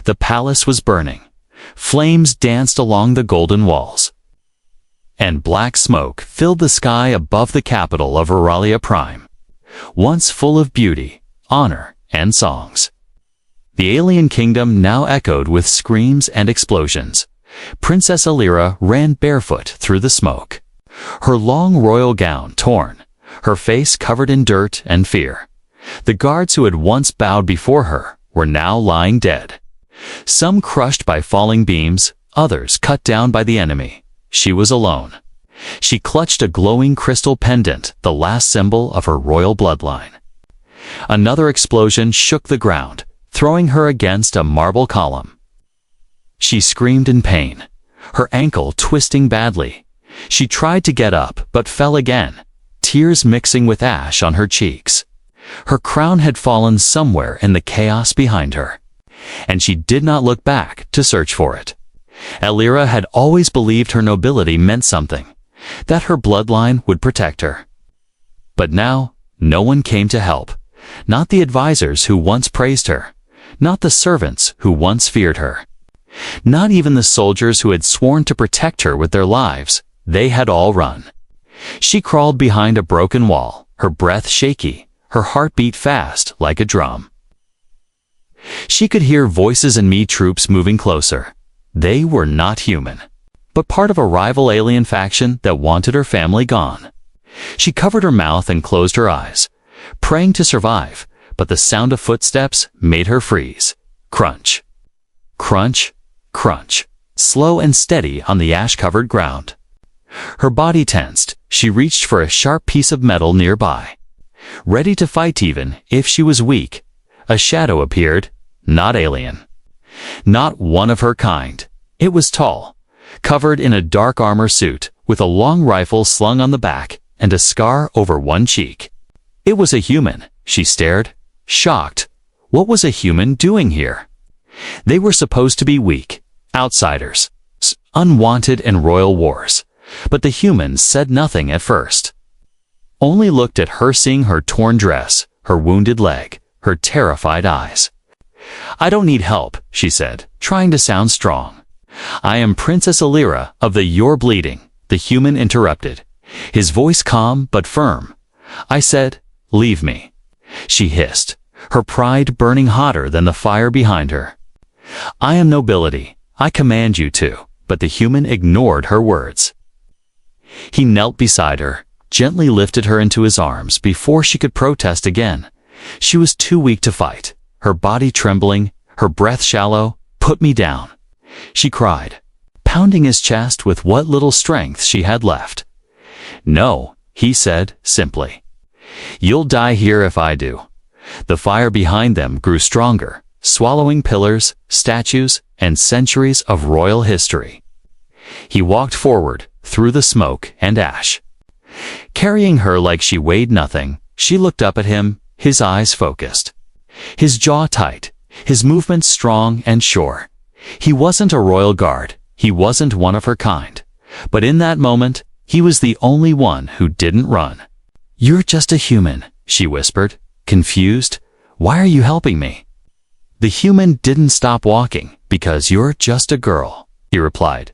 The palace was burning. Flames danced along the golden walls, and black smoke filled the sky above the capital of Auralia Prime, once full of beauty, honor, and songs. The alien kingdom now echoed with screams and explosions. Princess Alira ran barefoot through the smoke, her long royal gown torn, her face covered in dirt and fear. The guards who had once bowed before her were now lying dead, some crushed by falling beams, others cut down by the enemy. She was alone. She clutched a glowing crystal pendant, the last symbol of her royal bloodline. Another explosion shook the ground, throwing her against a marble column. She screamed in pain, her ankle twisting badly. She tried to get up but fell again, tears mixing with ash on her cheeks. Her crown had fallen somewhere in the chaos behind her, and she did not look back to search for it. Alira had always believed her nobility meant something, that her bloodline would protect her. But now, no one came to help. Not the advisors who once praised her, not the servants who once feared her, not even the soldiers who had sworn to protect her with their lives. They had all run. She crawled behind a broken wall, her breath shaky, her heart beat fast like a drum. She could hear voices and troops moving closer. They were not human, but part of a rival alien faction that wanted her family gone. She covered her mouth and closed her eyes, praying to survive, but the sound of footsteps made her freeze. Crunch, crunch, crunch, slow and steady on the ash-covered ground. Her body tensed. She reached for a sharp piece of metal nearby, ready to fight even if she was weak. A shadow appeared, not alien, not one of her kind. It was tall, covered in a dark armor suit, with a long rifle slung on the back and a scar over one cheek. It was a human. She stared, shocked. What was a human doing here? They were supposed to be weak, outsiders, unwanted in royal wars. But the humans said nothing at first, only looked at her, seeing her torn dress, her wounded leg, her terrified eyes. "I don't need help," she said, trying to sound strong. "I am Princess Alira of the You're Bleeding," the human interrupted, his voice calm but firm. "I said, leave me," she hissed, her pride burning hotter than the fire behind her. "I am nobility. I command you to," but the human ignored her words. He knelt beside her, gently lifted her into his arms before she could protest again. She was too weak to fight, her body trembling, her breath shallow. "Put me down," she cried, pounding his chest with what little strength she had left. "No," he said simply. "You'll die here if I do." The fire behind them grew stronger, swallowing pillars, statues, and centuries of royal history. He walked forward, through the smoke and ash, carrying her like she weighed nothing. She looked up at him, his eyes focused, his jaw tight, his movements strong and sure. He wasn't a royal guard, he wasn't one of her kind, but in that moment, he was the only one who didn't run. "You're just a human," she whispered, confused. "Why are you helping me?" "The human didn't stop walking because you're just a girl," he replied,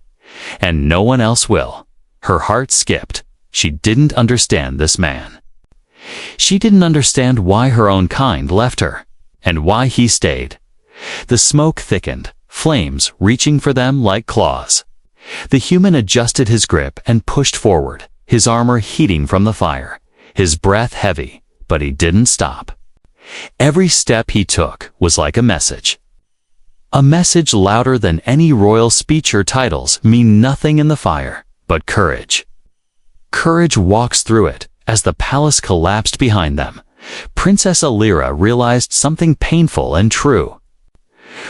"and no one else will." Her heart skipped. She didn't understand this man. She didn't understand why her own kind left her, and why he stayed. The smoke thickened, flames reaching for them like claws. The human adjusted his grip and pushed forward, his armor heating from the fire, his breath heavy, but he didn't stop. Every step he took was like a message. A message louder than any royal speech or titles. Mean nothing in the fire, but courage. Courage walks through it. As the palace collapsed behind them, Princess Alira realized something painful and true.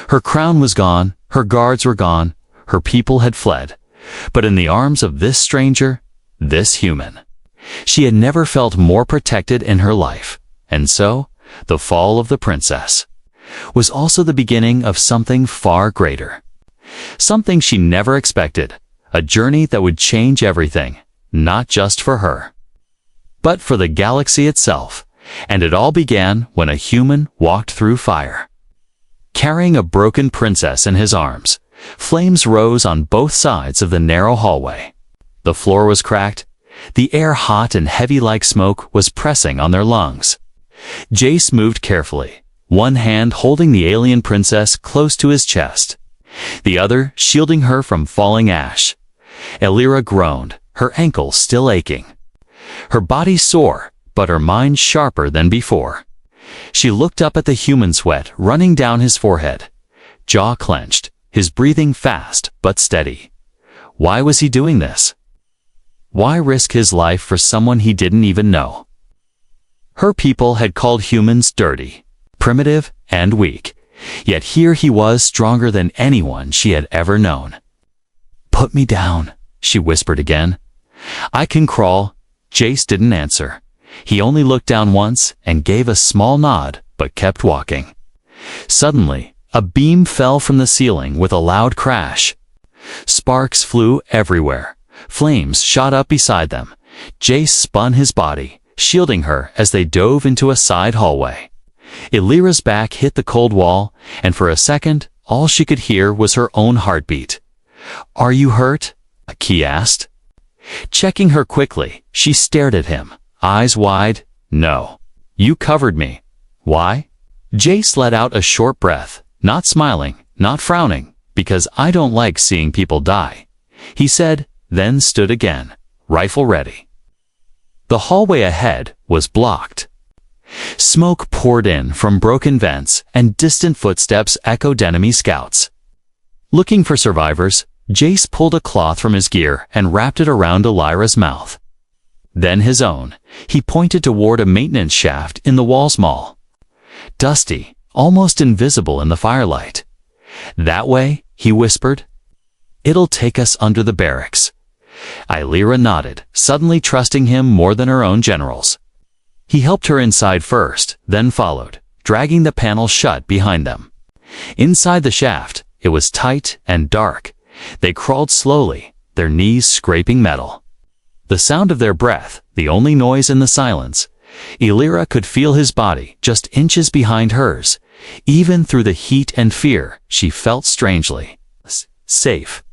Her crown was gone, her guards were gone, her people had fled. But in the arms of this stranger, this human, she had never felt more protected in her life. And so, the fall of the princess was also the beginning of something far greater. Something she never expected, a journey that would change everything, not just for her, but for the galaxy itself. And it all began when a human walked through fire. carrying a broken princess in his arms. Flames rose on both sides of the narrow hallway. The floor was cracked. The air, hot and heavy like smoke, was pressing on their lungs. Jace moved carefully, one hand holding the alien princess close to his chest, the other shielding her from falling ash. Elira groaned, her ankles still aching. Her body sore, but her mind sharper than before. She looked up at the human sweat running down his forehead, jaw clenched, his breathing fast but steady. Why was he doing this? Why risk his life for someone he didn't even know? Her people had called humans dirty, primitive, and weak, yet here he was, stronger than anyone she had ever known. "Put me down," she whispered again. "I can crawl." Jace didn't answer. He only looked down once and gave a small nod, but kept walking. Suddenly, a beam fell from the ceiling with a loud crash. Sparks flew everywhere. Flames shot up beside them. Jace spun his body, shielding her as they dove into a side hallway. Elira's back hit the cold wall, and for a second, all she could hear was her own heartbeat. "Are you hurt?" he asked. Checking her quickly, she stared at him, eyes wide. "No. You covered me." "Why?" Jace let out a short breath, not smiling, not frowning, "Because I don't like seeing people die," he said, then stood again, rifle ready. The hallway ahead was blocked. Smoke poured in from broken vents, and distant footsteps echoed enemy scouts. Looking for survivors, Jace pulled a cloth from his gear and wrapped it around Elira's mouth. Then his own. He pointed toward a maintenance shaft in the wall's mall. Dusty, almost invisible in the firelight. "That way," he whispered. "It'll take us under the barracks." Elira nodded, suddenly trusting him more than her own generals. He helped her inside first, then followed, dragging the panel shut behind them. Inside the shaft, it was tight and dark. They crawled slowly, their knees scraping metal. The sound of their breath, the only noise in the silence. Elira could feel his body just inches behind hers. Even through the heat and fear, she felt strangely safe.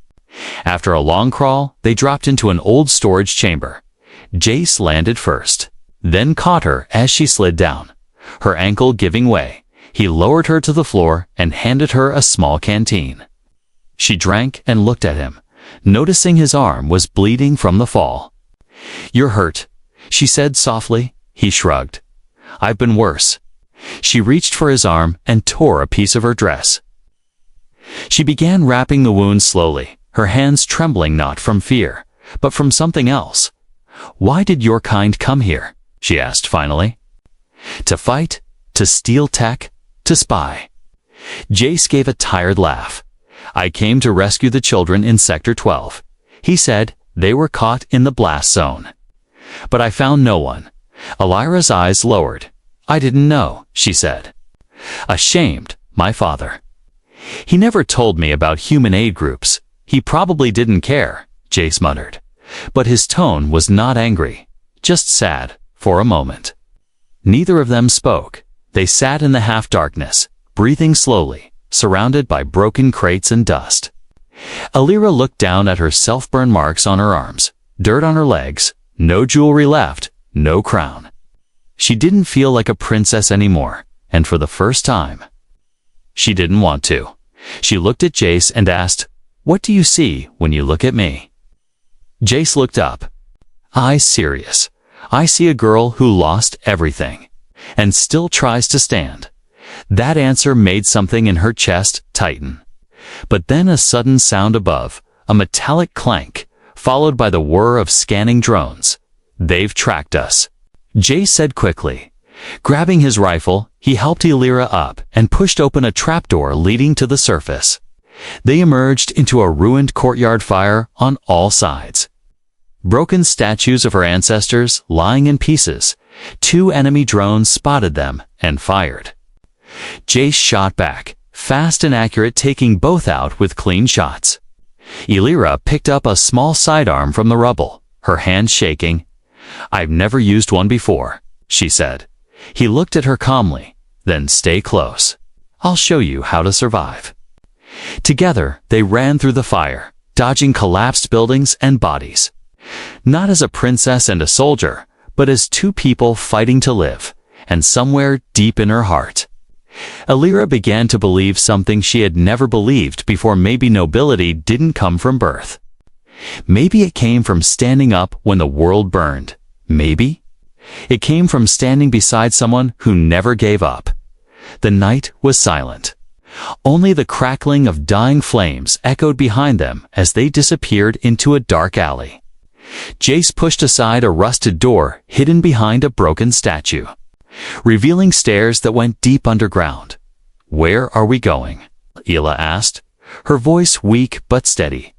After a long crawl, they dropped into an old storage chamber. Jace landed first, then caught her as she slid down, her ankle giving way. He lowered her to the floor and handed her a small canteen. She drank and looked at him, noticing his arm was bleeding from the fall. "You're hurt," she said softly. He shrugged. "I've been worse." She reached for his arm and tore a piece of her dress. She began wrapping the wound slowly, her hands trembling not from fear, but from something else. "Why did your kind come here?" she asked finally. "To fight? To steal tech? To spy?" Jace gave a tired laugh. "I came to rescue the children in Sector 12. He said they were caught in the blast zone. But I found no one." Elira's eyes lowered. "I didn't know," she said. "Ashamed, my father. He never told me about human aid groups. He probably didn't care," Jace muttered. But his tone was not angry, just sad, for a moment. Neither of them spoke. They sat in the half-darkness, breathing slowly, surrounded by broken crates and dust. Elira looked down at her self-burn marks on her arms, dirt on her legs, no jewelry left, no crown. She didn't feel like a princess anymore, and for the first time, she didn't want to. She looked at Jace and asked, "What do you see when you look at me?" Jace looked up. Eyes serious. "I see a girl who lost everything, and still tries to stand." That answer made something in her chest tighten. But then a sudden sound above, a metallic clank, followed by the whir of scanning drones. "They've tracked us," Jace said quickly. Grabbing his rifle, he helped Elira up and pushed open a trapdoor leading to the surface. They emerged into a ruined courtyard, fire on all sides. Broken statues of her ancestors lying in pieces. 2 enemy drones spotted them and fired. Jace shot back, fast and accurate, taking both out with clean shots. Elira picked up a small sidearm from the rubble, her hand shaking. "I've never used one before," she said. He looked at her calmly. "Then stay close. I'll show you how to survive." Together, they ran through the fire, dodging collapsed buildings and bodies. Not as a princess and a soldier, but as two people fighting to live, and somewhere deep in her heart, Alira began to believe something she had never believed before. Maybe nobility didn't come from birth. Maybe it came from standing up when the world burned. Maybe it came from standing beside someone who never gave up. The night was silent. Only the crackling of dying flames echoed behind them as they disappeared into a dark alley. Jace pushed aside a rusted door hidden behind a broken statue, revealing stairs that went deep underground. "Where are we going?" Ela asked, her voice weak but steady.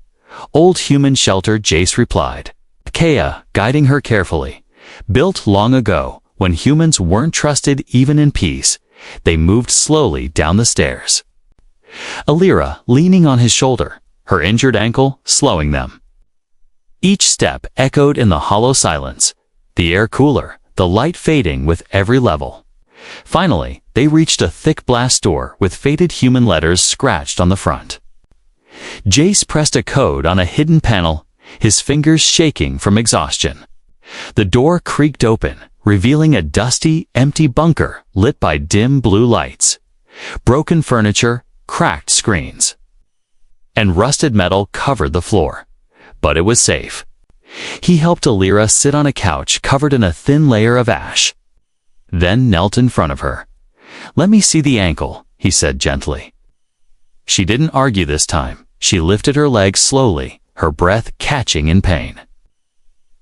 "Old human shelter," Jace replied, Kea guiding her carefully. "Built long ago, when humans weren't trusted even in peace." They moved slowly down the stairs, Alira leaning on his shoulder, her injured ankle slowing them. Each step echoed in the hollow silence, the air cooler, the light fading with every level. Finally, they reached a thick blast door with faded human letters scratched on the front. Jace pressed a code on a hidden panel, his fingers shaking from exhaustion. The door creaked open, revealing a dusty, empty bunker lit by dim blue lights. Broken furniture, cracked screens, and rusted metal covered the floor. But it was safe. He helped Alira sit on a couch covered in a thin layer of ash, then knelt in front of her. "Let me see the ankle," he said gently. She didn't argue this time. She lifted her leg slowly, her breath catching in pain.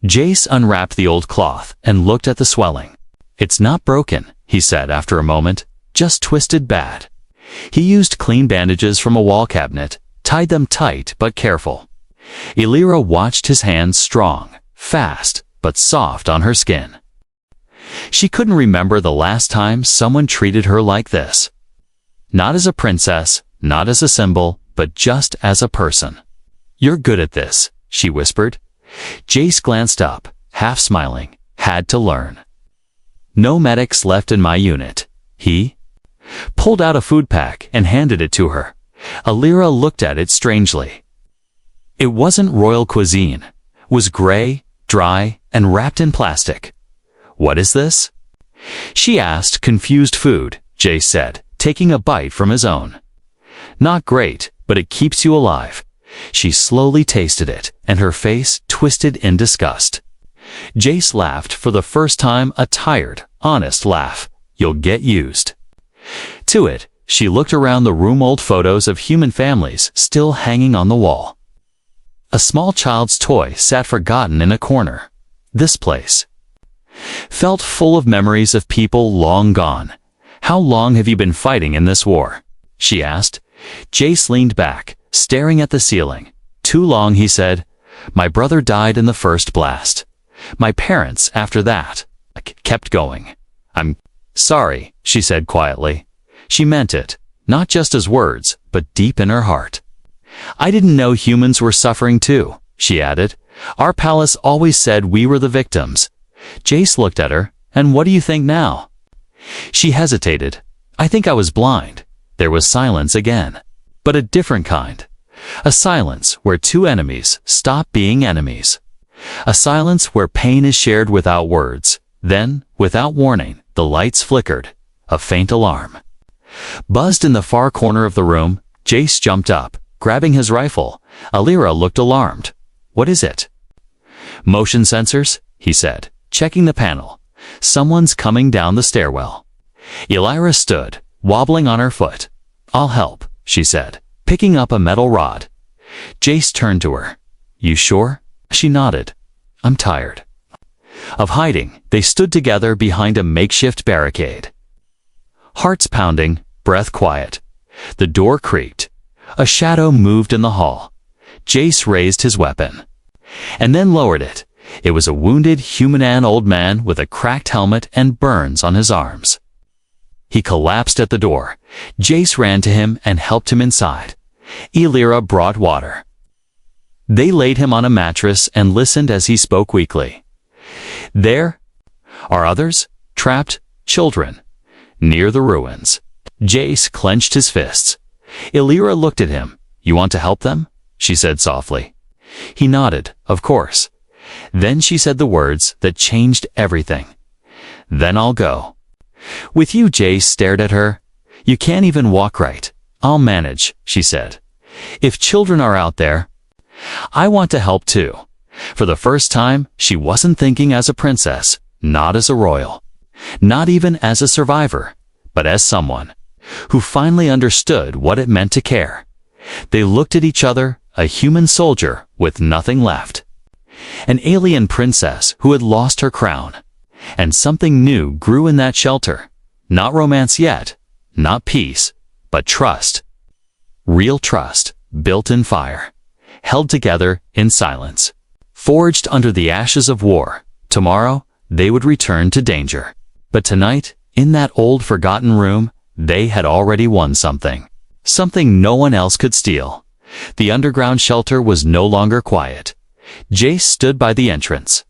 Jace unwrapped the old cloth and looked at the swelling. "It's not broken," he said after a moment, "just twisted bad." He used clean bandages from a wall cabinet, tied them tight but careful. Alira watched his hands, strong, fast, but soft on her skin. She couldn't remember the last time someone treated her like this. Not as a princess, not as a symbol, but just as a person. "You're good at this," she whispered. Jace glanced up, half smiling. "Had to learn." "No medics left in my unit." He pulled out a food pack and handed it to her. Alira looked at it strangely. It wasn't royal cuisine. It was gray, dry, and wrapped in plastic. "What is this?" she asked. "Confused food," Jace said, taking a bite from his own. "Not great, but it keeps you alive." She slowly tasted it, and her face twisted in disgust. Jace laughed for the first time, a tired, honest laugh. "You'll get used to it." She looked around the room, old photos of human families still hanging on the wall. A small child's toy sat forgotten in a corner. This place felt full of memories of people long gone. "How long have you been fighting in this war?" she asked. Jace leaned back, staring at the ceiling. "Too long," he said. "My brother died in the first blast. My parents after that." I kept going. "I'm sorry," she said quietly. She meant it, not just as words, but deep in her heart. "I didn't know humans were suffering too," she added. "Our palace always said we were the victims." Jace looked at her. "And what do you think now?" She hesitated. "I think I was blind." There was silence again, but a different kind. A silence where two enemies stop being enemies. A silence where pain is shared without words. Then, without warning, the lights flickered. A faint alarm buzzed in the far corner of the room. Jace jumped up, grabbing his rifle. Alira looked alarmed. "What is it?" "Motion sensors," he said, checking the panel. "Someone's coming down the stairwell." Alira stood, wobbling on her foot. "I'll help," she said, picking up a metal rod. Jace turned to her. "You sure?" She nodded. "I'm tired of hiding." They stood together behind a makeshift barricade. Hearts pounding, breath quiet. The door creaked. A shadow moved in the hall. Jace raised his weapon, and then lowered it. It was a wounded human old man with a cracked helmet and burns on his arms. He collapsed at the door. Jace ran to him and helped him inside. Alira brought water. They laid him on a mattress and listened as he spoke weakly. "There are others, trapped, children, near the ruins." Jace clenched his fists. Elira looked at him. "You want to help them?" she said softly. He nodded, of course. Then she said the words that changed everything. "Then I'll go." "With you," Jace stared at her. "You can't even walk right." "I'll manage," she said. "If children are out there, I want to help too." For the first time, she wasn't thinking as a princess, not as a royal, not even as a survivor, but as someone who finally understood what it meant to care. They looked at each other, a human soldier with nothing left, an alien princess who had lost her crown, and something new grew in that shelter. Not romance yet, not peace, but trust. Real trust, built in fire, held together in silence, forged under the ashes of war. Tomorrow, they would return to danger. But tonight, in that old forgotten room, they had already won something. Something no one else could steal. The underground shelter was no longer quiet. Jace stood by the entrance.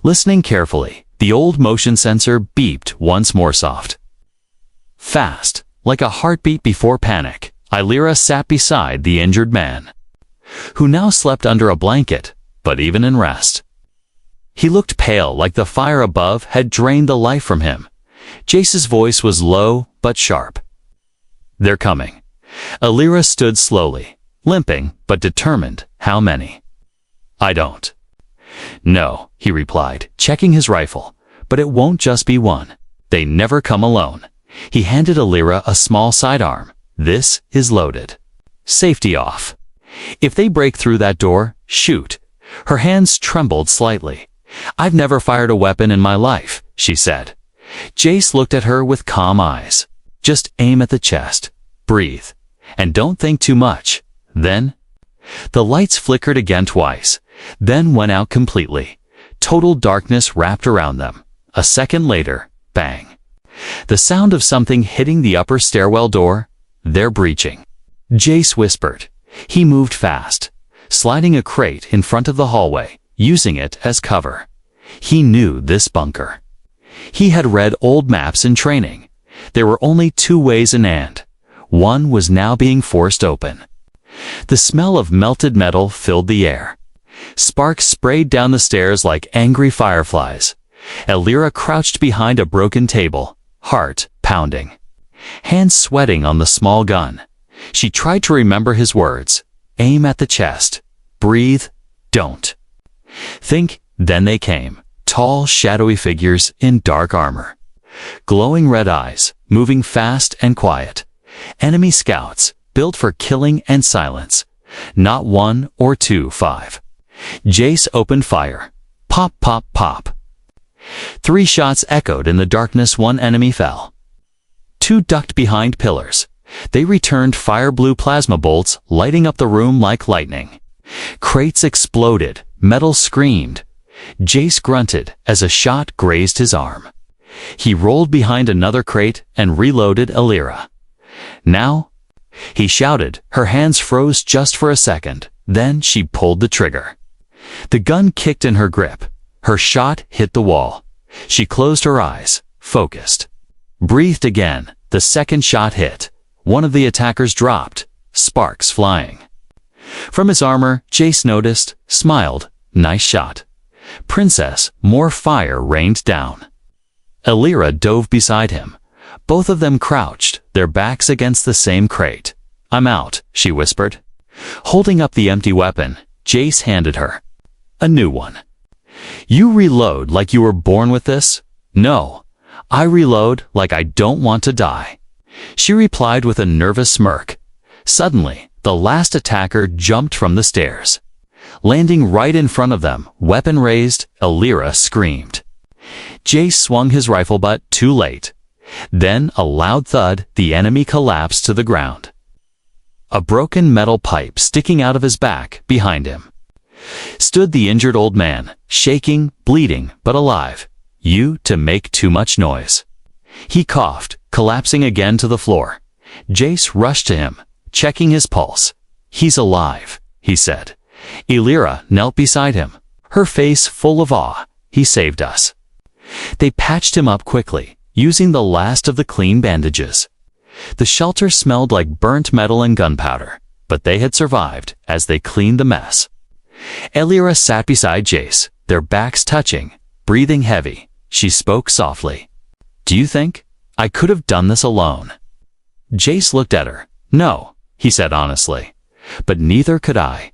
Listening carefully, the old motion sensor beeped once more soft. Fast, like a heartbeat before panic, Elira sat beside the injured man, who now slept under a blanket, but even in rest. He looked pale, like the fire above had drained the life from him. Jace's voice was low but sharp. "They're coming." Elira stood slowly, limping but determined. "How many?" "I don't know," he replied, checking his rifle. "But it won't just be one. They never come alone." He handed Elira a small sidearm. "This is loaded. Safety off. If they break through that door, shoot." Her hands trembled slightly. "I've never fired a weapon in my life," she said. Jace looked at her with calm eyes. "Just aim at the chest. Breathe. And don't think too much." Then, the lights flickered again twice, then went out completely. Total darkness wrapped around them. A second later, bang. The sound of something hitting the upper stairwell door. "They're breaching," Jace whispered. He moved fast, sliding a crate in front of the hallway, using it as cover. He knew this bunker. He had read old maps in training. There were only two ways in, and one was now being forced open. The smell of melted metal filled the air. Sparks sprayed down the stairs like angry fireflies. Elira crouched behind a broken table, heart pounding, hands sweating on the small gun. She tried to remember his words. Aim at the chest. Breathe. Don't think. Then they came. Tall, shadowy figures in dark armor. Glowing red eyes, moving fast and quiet. Enemy scouts, built for killing and silence. Not one or two, 5. Jace opened fire. Pop, pop, pop. 3 shots echoed in the darkness. 1 enemy fell. 2 ducked behind pillars. They returned fire-blue plasma bolts, lighting up the room like lightning. Crates exploded. Metal screamed. Jace grunted as a shot grazed his arm. He rolled behind another crate and reloaded Elira. "Now," he shouted. Her hands froze just for a second. Then she pulled the trigger. The gun kicked in her grip. Her shot hit the wall. She closed her eyes, focused. Breathed again. The second shot hit. One of the attackers dropped, sparks flying. From his armor, Jace noticed, smiled. "Nice shot, Princess." More fire rained down. Elira dove beside him. Both of them crouched, their backs against the same crate. "I'm out," she whispered. Holding up the empty weapon, Jace handed her a new one. "You reload like you were born with this?" "No, I reload like I don't want to die," she replied with a nervous smirk. Suddenly, the last attacker jumped from the stairs. Landing right in front of them, weapon raised, Elira screamed. Jace swung his rifle butt too late. Then, a loud thud, the enemy collapsed to the ground. A broken metal pipe sticking out of his back, behind him, stood the injured old man, shaking, bleeding, but alive. "You to make too much noise." He coughed, collapsing again to the floor. Jace rushed to him, checking his pulse. "He's alive," he said. Elira knelt beside him, her face full of awe. "He saved us." They patched him up quickly, using the last of the clean bandages. The shelter smelled like burnt metal and gunpowder, but they had survived as they cleaned the mess. Elira sat beside Jace, their backs touching, breathing heavy. She spoke softly. "Do you think I could have done this alone?" Jace looked at her. "No," he said honestly, "but neither could I."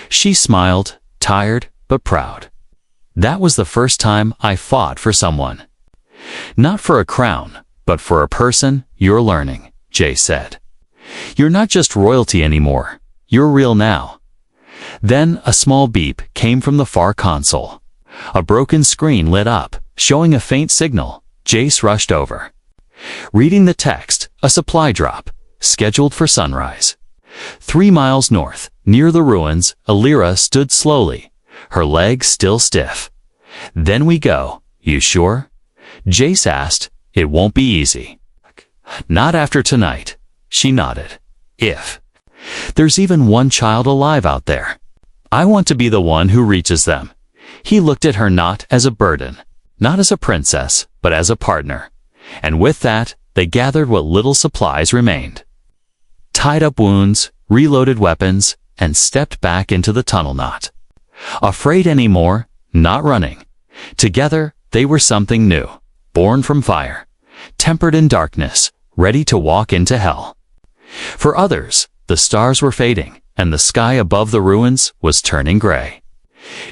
She smiled, tired but proud. "That was the first time I fought for someone. Not for a crown, but for a person you're learning," Jace said. "You're not just royalty anymore. You're real now." Then a small beep came from the far console. A broken screen lit up, showing a faint signal. Jace rushed over. Reading the text, a supply drop, scheduled for sunrise. 3 miles north, near the ruins, Elira stood slowly, her legs still stiff. "Then we go. You sure?" Jace asked. "It won't be easy." "Not after tonight." She nodded. "If there's even one child alive out there, I want to be the one who reaches them." He looked at her not as a burden, not as a princess, but as a partner. And with that, they gathered what little supplies remained, tied up wounds, reloaded weapons, and stepped back into the tunnel knot. Afraid anymore, not running. Together, they were something new, born from fire, tempered in darkness, ready to walk into hell. For others, the stars were fading, and the sky above the ruins was turning gray.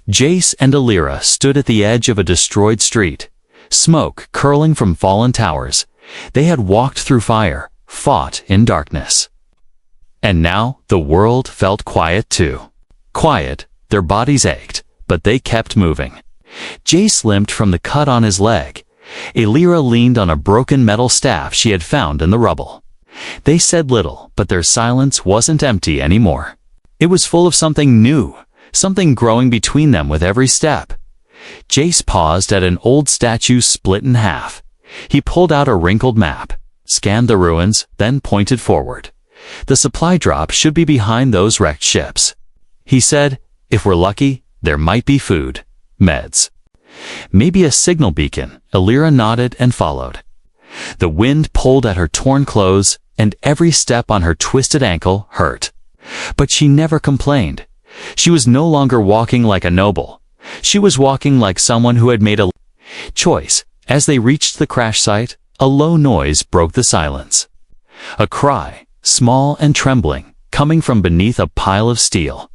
Jace and Elira stood at the edge of a destroyed street, smoke curling from fallen towers. They had walked through fire, fought in darkness. And now the world felt quiet too. Quiet, their bodies ached, but they kept moving. Jace limped from the cut on his leg. Elira leaned on a broken metal staff she had found in the rubble. They said little, but their silence wasn't empty anymore. It was full of something new, something growing between them with every step. Jace paused at an old statue split in half. He pulled out a wrinkled map, scanned the ruins, then pointed forward. The supply drop should be behind those wrecked ships. He said, "If we're lucky, there might be food, meds. Maybe a signal beacon." Elira nodded and followed. The wind pulled at her torn clothes, and every step on her twisted ankle hurt. But she never complained. She was no longer walking like a noble. She was walking like someone who had made a choice. As they reached the crash site, a low noise broke the silence. A cry, small and trembling, coming from beneath a pile of steel.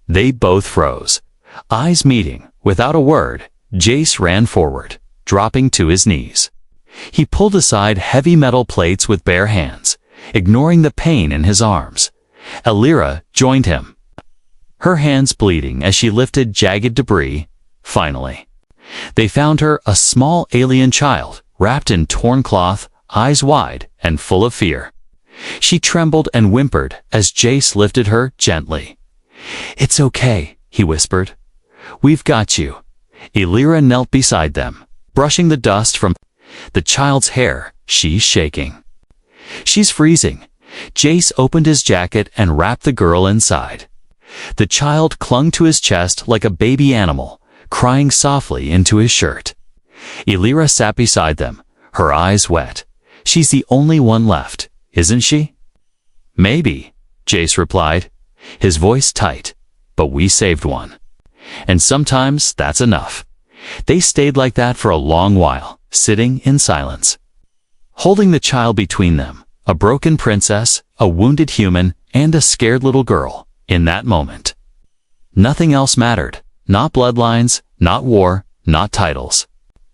They both froze, eyes meeting. Without a word, Jace ran forward, dropping to his knees. He pulled aside heavy metal plates with bare hands, ignoring the pain in his arms. Elira joined him, her hands bleeding as she lifted jagged debris. Finally, they found her, a small alien child, wrapped in torn cloth, eyes wide and full of fear. She trembled and whimpered as Jace lifted her gently. "It's okay," he whispered. "We've got you." Elira knelt beside them, brushing the dust from the child's hair. She's shaking. "She's freezing." Jace opened his jacket and wrapped the girl inside. The child clung to his chest like a baby animal, crying softly into his shirt. Elira sat beside them, her eyes wet. "She's the only one left, isn't she?" "Maybe," Jace replied, his voice tight, "but we saved one. And sometimes that's enough." They stayed like that for a long while, sitting in silence, holding the child between them, a broken princess, a wounded human, and a scared little girl. In that moment, nothing else mattered. Not bloodlines, not war, not titles,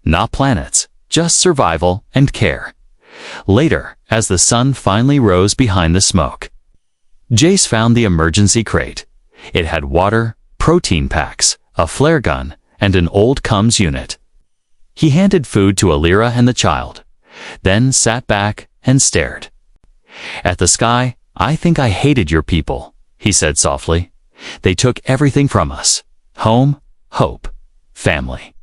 not planets, just survival and care. Later, as the sun finally rose behind the smoke, Jace found the emergency crate. It had water, protein packs, a flare gun, and an old comms unit. He handed food to Elira and the child, then sat back and stared at the sky. "I think I hated your people," he said softly. "They took everything from us. Home, hope, family."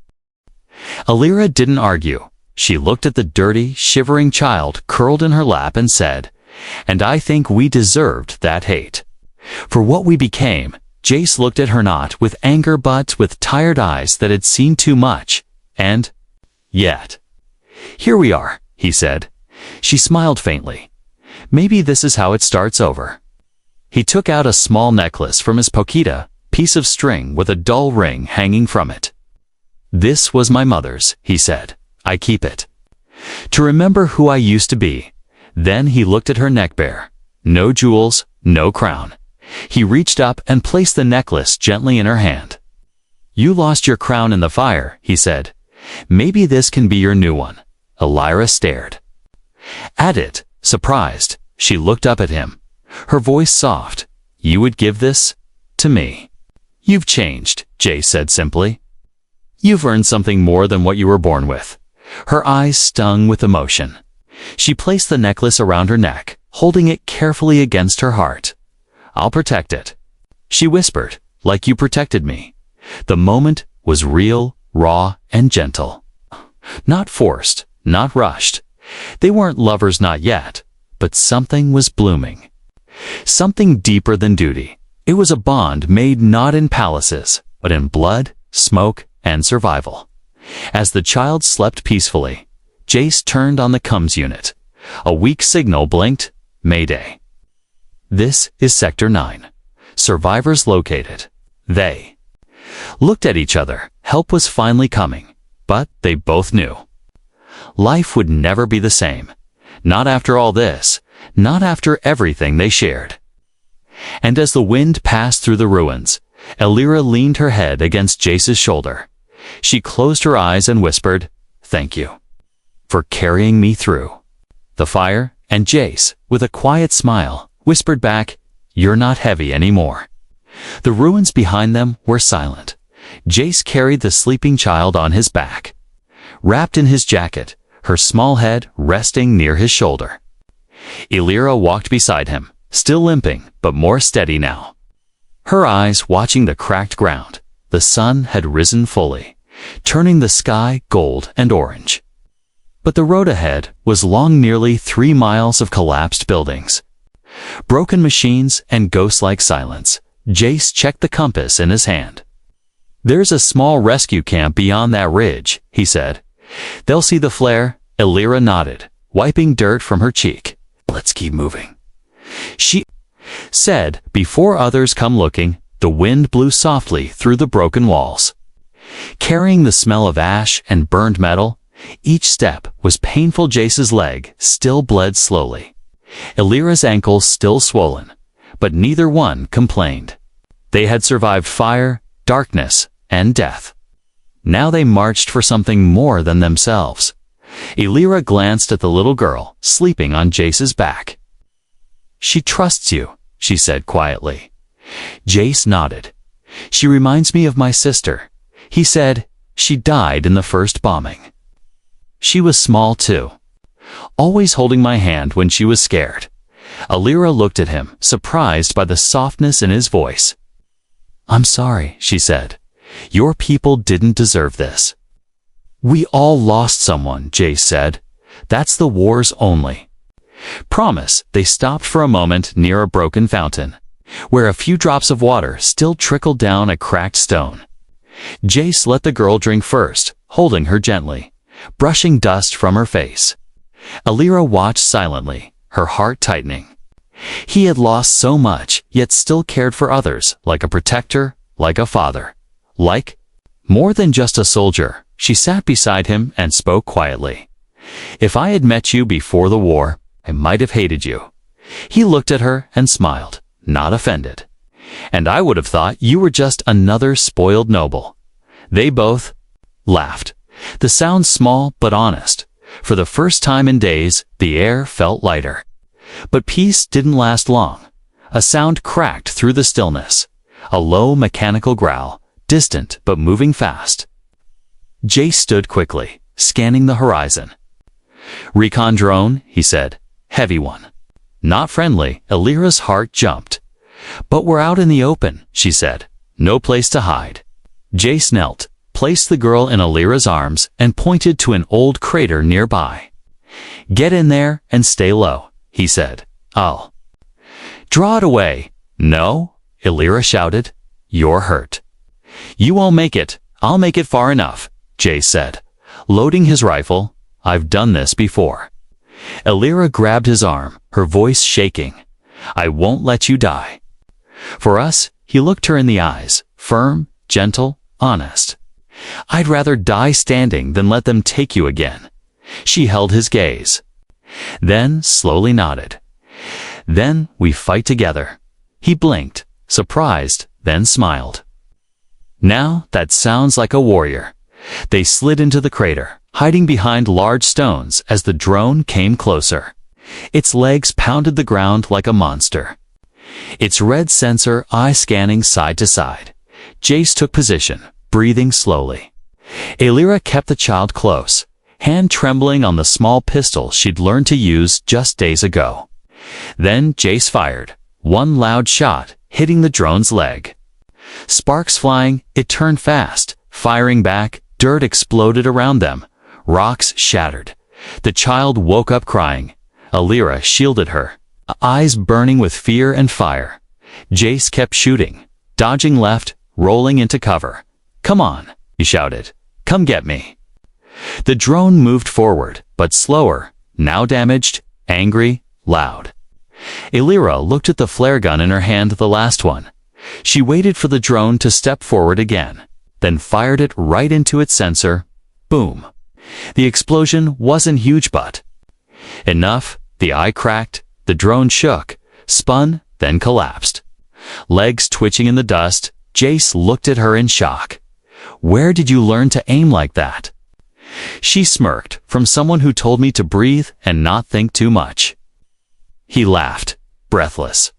Elira didn't argue. She looked at the dirty, shivering child curled in her lap and said, "And I think we deserved that hate. For what we became." Jace looked at her not with anger but with tired eyes that had seen too much. "And yet, here we are," he said. She smiled faintly. Maybe this is how it starts over. He took out a small necklace from his poquita, piece of string with a dull ring hanging from it. This was my mother's, he said. I keep it. To remember who I used to be. Then he looked at her neck bare. No jewels, no crown. He reached up and placed the necklace gently in her hand. You lost your crown in the fire, he said. Maybe this can be your new one. Elira stared. At it, surprised, she looked up at him. Her voice soft. You would give this to me? You've changed, Jay said simply. You've earned something more than what you were born with. Her eyes stung with emotion. She placed the necklace around her neck, holding it carefully against her heart. I'll protect it, she whispered, like you protected me. The moment was real, raw, and gentle. Not forced, not rushed. They weren't lovers not yet, but something was blooming. Something deeper than duty. It was a bond made not in palaces, but in blood, smoke, and survival. As the child slept peacefully, Jace turned on the comms unit. A weak signal blinked. Mayday. This is Sector 9. Survivors located. They looked at each other. Help was finally coming, but they both knew. Life would never be the same. Not after all this. Not after everything they shared. And as the wind passed through the ruins, Elira leaned her head against Jace's shoulder. She closed her eyes and whispered, Thank you for carrying me through the fire, and Jace, with a quiet smile, whispered back, You're not heavy anymore. The ruins behind them were silent. Jace carried the sleeping child on his back, wrapped in his jacket, her small head resting near his shoulder. Elira walked beside him, still limping, but more steady now. Her eyes watching the cracked ground. The sun had risen fully, turning the sky gold and orange. But the road ahead was long, nearly 3 miles of collapsed buildings. Broken machines and ghost-like silence. Jace checked the compass in his hand. There's a small rescue camp beyond that ridge, he said. They'll see the flare. Elira nodded, wiping dirt from her cheek. Let's keep moving, she said. Before others come looking, the wind blew softly through the broken walls, carrying the smell of ash and burned metal. Each step was painful. Jace's leg still bled slowly. Elira's ankles still swollen, but neither one complained. They had survived fire, darkness, and death. Now they marched for something more than themselves. Elira glanced at the little girl sleeping on Jace's back. She trusts you, she said quietly. Jace nodded. She reminds me of my sister, he said. She died in the first bombing. She was small too, always holding my hand when she was scared. Elira looked at him, surprised by the softness in his voice. I'm sorry, she said. Your people didn't deserve this. We all lost someone, Jace said. That's the wars only. Promise. They stopped for a moment near a broken fountain, where a few drops of water still trickled down a cracked stone. Jace let the girl drink first, holding her gently, brushing dust from her face. Elira watched silently, her heart tightening. He had lost so much, yet still cared for others, like a protector, like a father, like more than just a soldier. She sat beside him and spoke quietly. If I had met you before the war, I might have hated you. He looked at her and smiled, not offended. And I would have thought you were just another spoiled noble. They both laughed. The sound small but honest. For the first time in days, the air felt lighter. But peace didn't last long. A sound cracked through the stillness. A low mechanical growl, distant but moving fast. Jace stood quickly, scanning the horizon. Recon drone, he said. Heavy one. Not friendly. Elira's heart jumped. But we're out in the open, she said. No place to hide. Jace knelt, placed the girl in Elira's arms, and pointed to an old crater nearby. Get in there and stay low, he said. I'll draw it away. No, Elira shouted. You're hurt. You won't make it. I'll make it far enough, Jace said, loading his rifle. I've done this before. Elira grabbed his arm, her voice shaking. "I won't let you die." For us, he looked her in the eyes, firm, gentle, honest. "I'd rather die standing than let them take you again." She held his gaze. Then slowly nodded. "Then we fight together." He blinked, surprised, then smiled. "Now that sounds like a warrior." They slid into the crater, hiding behind large stones as the drone came closer. Its legs pounded the ground like a monster. Its red sensor eye scanning side to side. Jace took position, breathing slowly. Elira kept the child close, hand trembling on the small pistol she'd learned to use just days ago. Then Jace fired, one loud shot hitting the drone's leg. Sparks flying, it turned fast, firing back. Dirt exploded around them. Rocks shattered. The child woke up crying. Elira shielded her, eyes burning with fear and fire. Jace kept shooting, dodging left, rolling into cover. "Come on," he shouted. "Come get me." The drone moved forward, but slower, now damaged, angry, loud. Elira looked at the flare gun in her hand, the last one. She waited for the drone to step forward again, then fired it right into its sensor. Boom. The explosion wasn't huge, but enough. The eye cracked, the drone shook, spun, then collapsed. Legs twitching in the dust, Jace looked at her in shock. "Where did you learn to aim like that?" She smirked, "From someone who told me to breathe and not think too much." He laughed, breathless.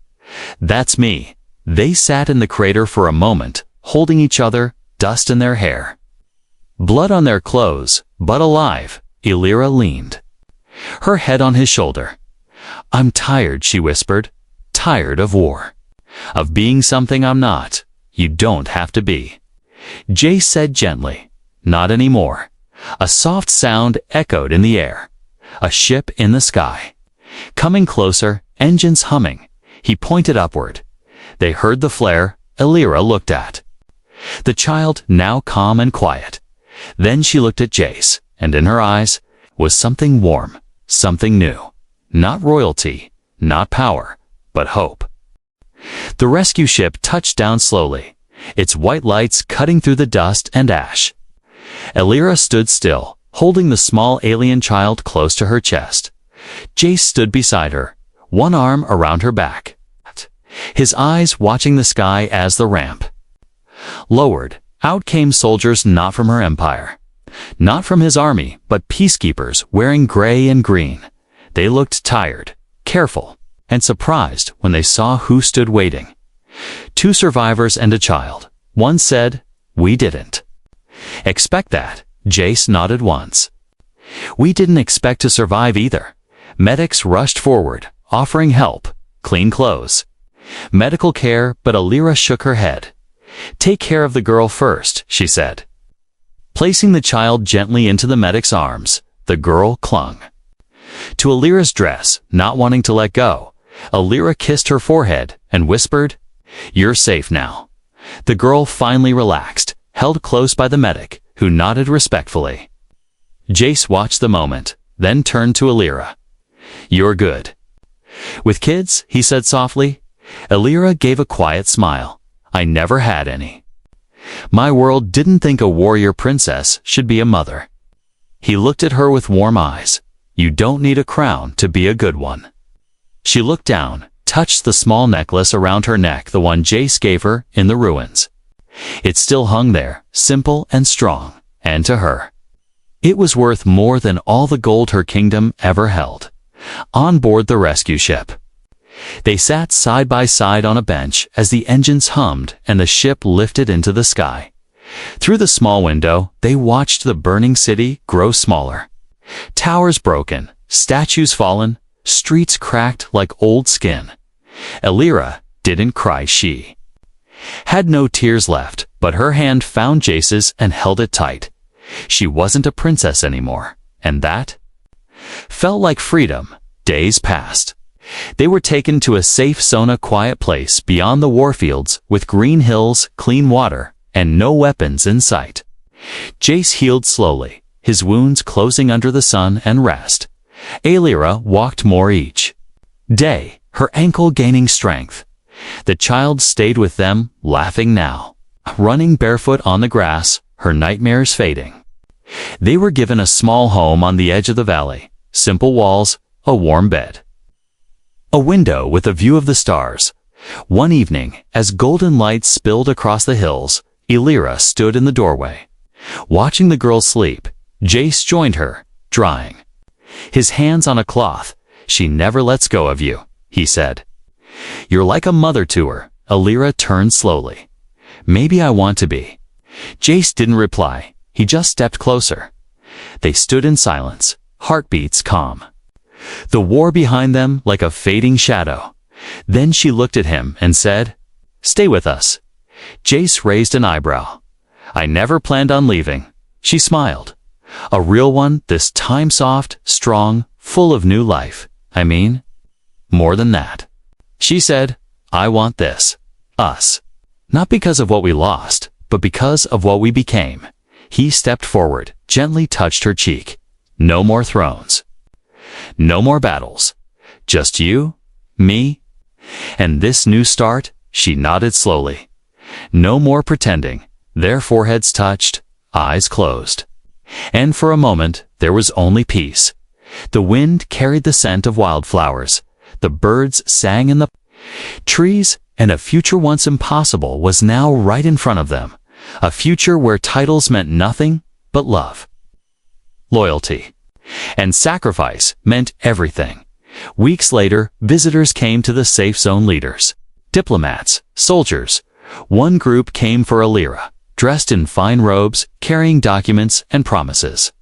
"That's me." They sat in the crater for a moment, holding each other, dust in their hair. Blood on their clothes, but alive. Elira leaned, her head on his shoulder. "I'm tired," she whispered. "Tired of war. Of being something I'm not. You don't have to be." Jace said gently, "Not anymore." A soft sound echoed in the air. A ship in the sky. Coming closer, engines humming. He pointed upward. They heard the flare. Elira looked at the child, now calm and quiet. Then she looked at Jace, and in her eyes was something warm, something new. Not royalty, not power, but hope. The rescue ship touched down slowly, its white lights cutting through the dust and ash. Elira stood still, holding the small alien child close to her chest. Jace stood beside her, one arm around her back, his eyes watching the sky as the ramp lowered. Out came soldiers, not from her empire, not from his army, but peacekeepers wearing gray and green. They looked tired, careful, and surprised when they saw who stood waiting. 2 survivors and a child. One said, "We didn't expect that." Jace nodded once. "We didn't expect to survive either." Medics rushed forward, offering help, clean clothes, medical care, but Elira shook her head. "Take care of the girl first," she said. Placing the child gently into the medic's arms, the girl clung to Elira's dress, not wanting to let go. Elira kissed her forehead and whispered, "You're safe now." The girl finally relaxed, held close by the medic, who nodded respectfully. Jace watched the moment, then turned to Elira. "You're good with kids," he said softly. Elira gave a quiet smile. "I never had any. My world didn't think a warrior princess should be a mother." He looked at her with warm eyes. "You don't need a crown to be a good one." She looked down, touched the small necklace around her neck, the one Jace gave her in the ruins. It still hung there, simple and strong, and to her, it was worth more than all the gold her kingdom ever held. On board the rescue ship, they sat side by side on a bench as the engines hummed and the ship lifted into the sky. Through the small window, they watched the burning city grow smaller. Towers broken, statues fallen, streets cracked like old skin. Elira didn't cry. She had no tears left, but her hand found Jace's and held it tight. She wasn't a princess anymore, and that felt like freedom. Days passed. They were taken to a safe zone, a quiet place beyond the warfields, with green hills, clean water, and no weapons in sight. Jace healed slowly, his wounds closing under the sun and rest. Aelira walked more each day, her ankle gaining strength. The child stayed with them, laughing now, running barefoot on the grass, her nightmares fading. They were given a small home on the edge of the valley, simple walls, a warm bed, a window with a view of the stars. One evening, as golden light spilled across the hills, Aelira stood in the doorway. Watching the girl sleep, Jace joined her, drying his hands on a cloth. "She never lets go of you," he said. "You're like a mother to her." Aelira turned slowly. "Maybe I want to be." Jace didn't reply. He just stepped closer. They stood in silence, heartbeats calm. The war behind them like a fading shadow. Then she looked at him and said, "Stay with us." Jace raised an eyebrow. "I never planned on leaving." She smiled. A real one, this time soft, strong, full of new life. "I mean, more than that." She said, "I want this. Us. Not because of what we lost, but because of what we became." He stepped forward, gently touched her cheek. "No more thrones. No more battles. Just you, me, and this new start." She nodded slowly. "No more pretending." Their foreheads touched, eyes closed. And for a moment, there was only peace. The wind carried the scent of wildflowers. The birds sang in the trees, and a future once impossible was now right in front of them. A future where titles meant nothing but love, loyalty, and sacrifice meant everything. Weeks later, visitors came to the safe zone leaders. Diplomats, soldiers. One group came for Aelira, dressed in fine robes, carrying documents and promises.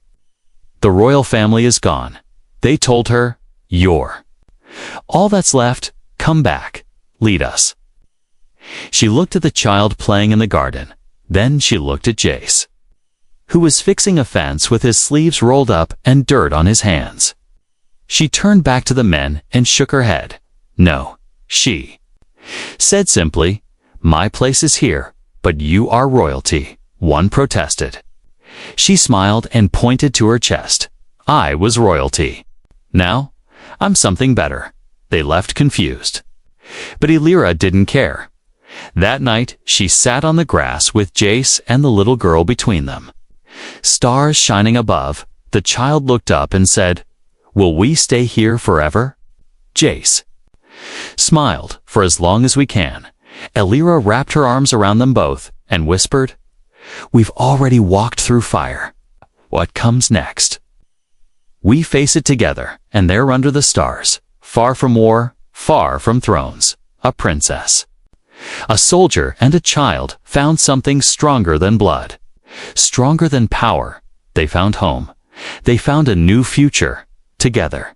"The royal family is gone," they told her. "You're all that's left. Come back. Lead us." She looked at the child playing in the garden. Then she looked at Jace, who was fixing a fence with his sleeves rolled up and dirt on his hands. She turned back to the men and shook her head. "No," she said simply, "my place is here, but you are royalty." One protested. She smiled and pointed to her chest. "I was royalty. Now, I'm something better." They left confused. But Aelira didn't care. That night, she sat on the grass with Jace and the little girl between them. Stars shining above, the child looked up and said, "Will we stay here forever?" Jace smiled. "For as long as we can." Aelira wrapped her arms around them both and whispered, "We've already walked through fire. What comes next? We face it together, and there under the stars, far from war, far from thrones, a princess, a soldier and a child found something stronger than blood, stronger than power. They found home. They found a new future, together."